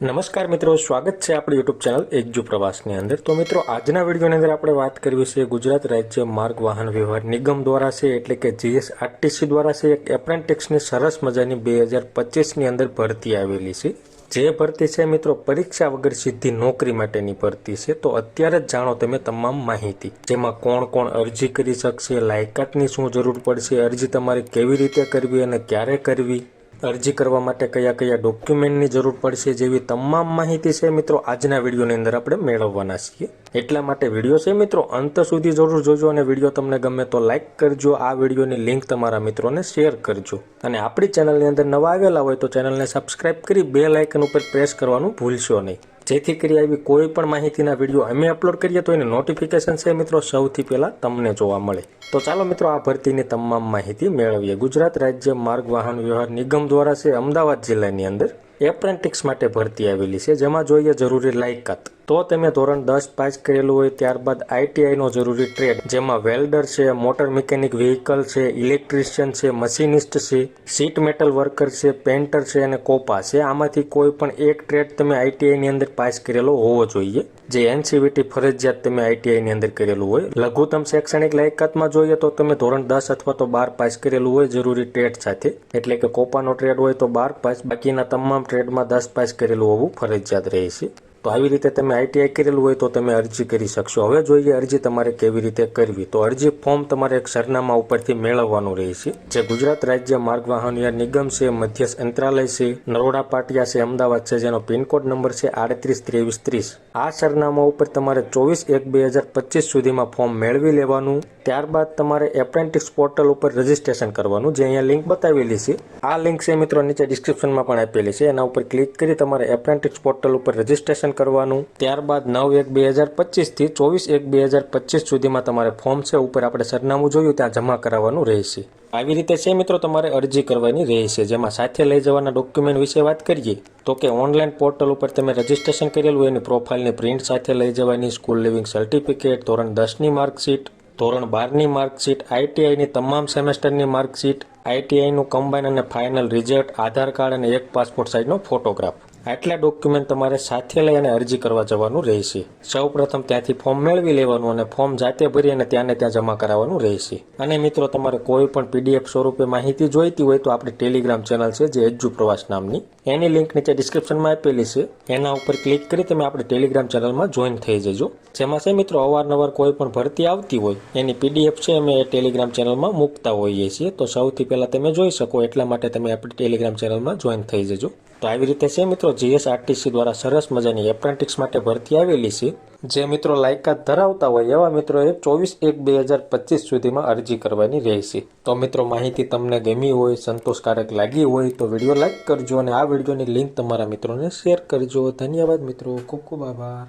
નમસ્કાર મિત્રો, સ્વાગત છે આપણી યુટ્યુબ ચેનલ એજ્યુ પ્રવાસની અંદર। તો મિત્રો, આજના વિડીયોની અંદર આપણે વાત કરવી છે ગુજરાત રાજ્ય માર્ગ વાહન વ્યવહાર નિગમ દ્વારા છે એટલે કે જીએસઆરટીસી દ્વારા છે એક એપ્રેન્ટિસની સરસ મજાની 2025ની અંદર ભરતી આવેલી છે। જે ભરતી છે મિત્રો પરીક્ષા વગર સીધી નોકરી માટેની ભરતી છે। તો અત્યારે જ જાણો તમે તમામ માહિતી, જેમાં કોણ કોણ અરજી કરી શકશે, લાયકાતની શું જરૂર પડશે, અરજી તમારે કેવી રીતે કરવી અને ક્યારે કરવી, અરજી કરવા માટે કયા કયા ડોક્યુમેન્ટની જરૂર પડશે, જેવી તમામ માહિતી છે મિત્રો આજના વિડીયોની અંદર આપણે મેળવવાના છીએ। એટલા માટે વિડીયો છે મિત્રો અંત સુધી જરૂર જોજો અને વિડીયો તમને ગમે તો લાઇક કરજો, આ વિડીયોની લિંક તમારા મિત્રોને શેર કરજો અને આપણી ચેનલની અંદર નવા આવેલા હોય તો ચેનલને સબસ્ક્રાઇબ કરી બેલ આઇકન ઉપર પ્રેસ કરવાનું ભૂલશો નહીં, જેથી કરી આવી કોઈ પણ માહિતીના વિડીયો અમે અપલોડ કરીએ તો એની નોટિફિકેશન છે મિત્રો સૌથી પહેલા તમને જોવા મળે। તો ચાલો મિત્રો આ ભરતીની તમામ માહિતી મેળવીએ। ગુજરાત રાજ્ય માર્ગ વાહન વ્યવહાર નિગમ દ્વારા છે અમદાવાદ જિલ્લાની અંદર એપ્રેન્ટિસ માટે ભરતી આવેલી છે, જેમાં જોઈએ જરૂરી લાયકાત તો તમે ધોરણ 10 પાસ કરેલું હોય, ત્યારબાદ આઈટીઆઈનો જરૂરી ટ્રેડ, જેમાં વેલ્ડર છે, મોટર મિકેનિક વ્હીકલ છે, ઇલેક્ટ્રિશિયન છે, મશીનિસ્ટ છે, શીટ મેટલ વર્કર છે, પેન્ટર છે અને કોપા છે। આમાંથી કોઈ પણ એક ટ્રેડ તમે આઈટીઆઈની અંદર પાસ કરેલો હોવો જોઈએ, જે એનસીવીટી ફરજિયાત તમે આઈટીઆઈની અંદર કરેલું હોય। લઘુત્તમ શૈક્ષણિક લાયકાતમાં જોઈએ તો તમે ધોરણ 10 અથવા તો 12 પાસ કરેલું હોય જરૂરી ટ્રેડ સાથે, એટલે કે કોપાનો ટ્રેડ હોય તો 12 પાસ, બાકીના તમામ ટ્રેડમાં 10 પાસ કરેલું હોવું ફરજિયાત રહે છે। તો આવી રીતે તમે આઈટીઆઈ કરેલું હોય તો તમે અરજી કરી શકશો। હવે જોઈએ અરજી તમારે કેવી રીતે કરવી। તો અરજી ફોર્મ તમારે એક સરનામા ઉપરથી મેળવવાનું રહેશે, જે ગુજરાત રાજ્ય માર્ગ વાહન વ્યવહાર નિગમ છે, મધ્યસ્થ અંતરાલય છે, નરોડા પાટિયા છે, અમદાવાદ છે, જેનો પિનકોડ નંબર છે 382330। આ સરનામા ઉપર તમારે 24/1/2025 સુધીમાં ફોર્મ મેળવી લેવાનું। ત્યારબાદ તમારે એપ્રેન્ટિસ પોર્ટલ ઉપર રજીસ્ટ્રેશન કરવાનું, જે અહીંયા લિંક બતાવેલી છે। આ લિંક છે મિત્રો નીચે ડિસ્ક્રિપ્શનમાં પણ આપેલી છે, એના ઉપર ક્લિક કરી તમારે એપ્રેન્ટિસ પોર્ટલ ઉપર રજીસ્ટ્રેશન કરવાનું। ત્યારબાદ 9/1/2025 થી 24/1/2025 સુધીમાં તમારે ફોર્મ છે ઉપર આપણે સરનામું જોયું ત્યાં જમા કરાવવાનું રહેશે। આવી રીતે છે મિત્રો તમારે અરજી કરવાની રહેશે, જેમાં સાથે લઈ જવાના ડોક્યુમેન્ટ વિશે વાત કરીએ તો કે ઓનલાઈન પોર્ટલ ઉપર તમે રજીસ્ટ્રેશન કરેલું એની પ્રોફાઇલની પ્રિન્ટ સાથે લઈ જવાની, સ્કૂલ લિવિંગ સર્ટિફિકેટ, ધોરણ 10ની માર્કશીટ, ધોરણ 12ની માર્કશીટ, આઈટીઆઈની તમામ સેમેસ્ટરની માર્કશીટ, આઈટીઆઈનું કમ્બાઈન અને ફાઇનલ રિઝલ્ટ, આધાર કાર્ડ અને એક પાસપોર્ટ સાઇઝનો ફોટોગ્રાફ, આટલા ડોક્યુમેન્ટ તમારે સાથે લઈ અને અરજી કરવા જવાનું રહેશે। સૌ પ્રથમ ત્યાંથી ફોર્મ મેળવી લેવાનું અને ફોર્મ જાતે ભરી અને ત્યાં જમા કરાવવાનું રહેશે। અને મિત્રો તમારે કોઈ પણ પીડીએફ સ્વરૂપે માહિતી જોઈતી હોય તો આપણી ટેલિગ્રામ ચેનલ છે જે એજ્યુ પ્રવાસ નામની, એની લિંક નીચે ડિસ્ક્રિપ્શનમાં આપેલી છે, એના ઉપર ક્લિક કરી તમે આપણી ટેલિગ્રામ ચેનલમાં જોઈન થઈ જજો। જેમાં છે મિત્રો અવારનવાર કોઈ પણ ભરતી આવતી હોય એની પીડીએફ છે અમે એ ટેલિગ્રામ ચેનલમાં મૂકતા હોઈએ છીએ, તો સૌથી પહેલાં તમે જોઈ શકો એટલા માટે તમે આપણી ટેલિગ્રામ ચેનલમાં જોઈન થઈ જજો। તો આવી રીતે છે મિત્રો જીએસઆરટીસી દ્વારા સરસ મજાની એપ્રેન્ટિસ માટે ભરતી આવેલી છે। જે મિત્રો લાયકાત ધરાવતા હોય એવા મિત્રોએ 24/1/2025 સુધીમાં અરજી કરવાની રહેશે। તો મિત્રો માહિતી તમને ગમી હોય, સંતોષકારક લાગી હોય તો વિડીયો લાઇક કરજો અને આ વિડીયોની લિંક તમારા મિત્રોને શેર કરજો। ધન્યવાદ મિત્રો, ખૂબ ખૂબ આભાર।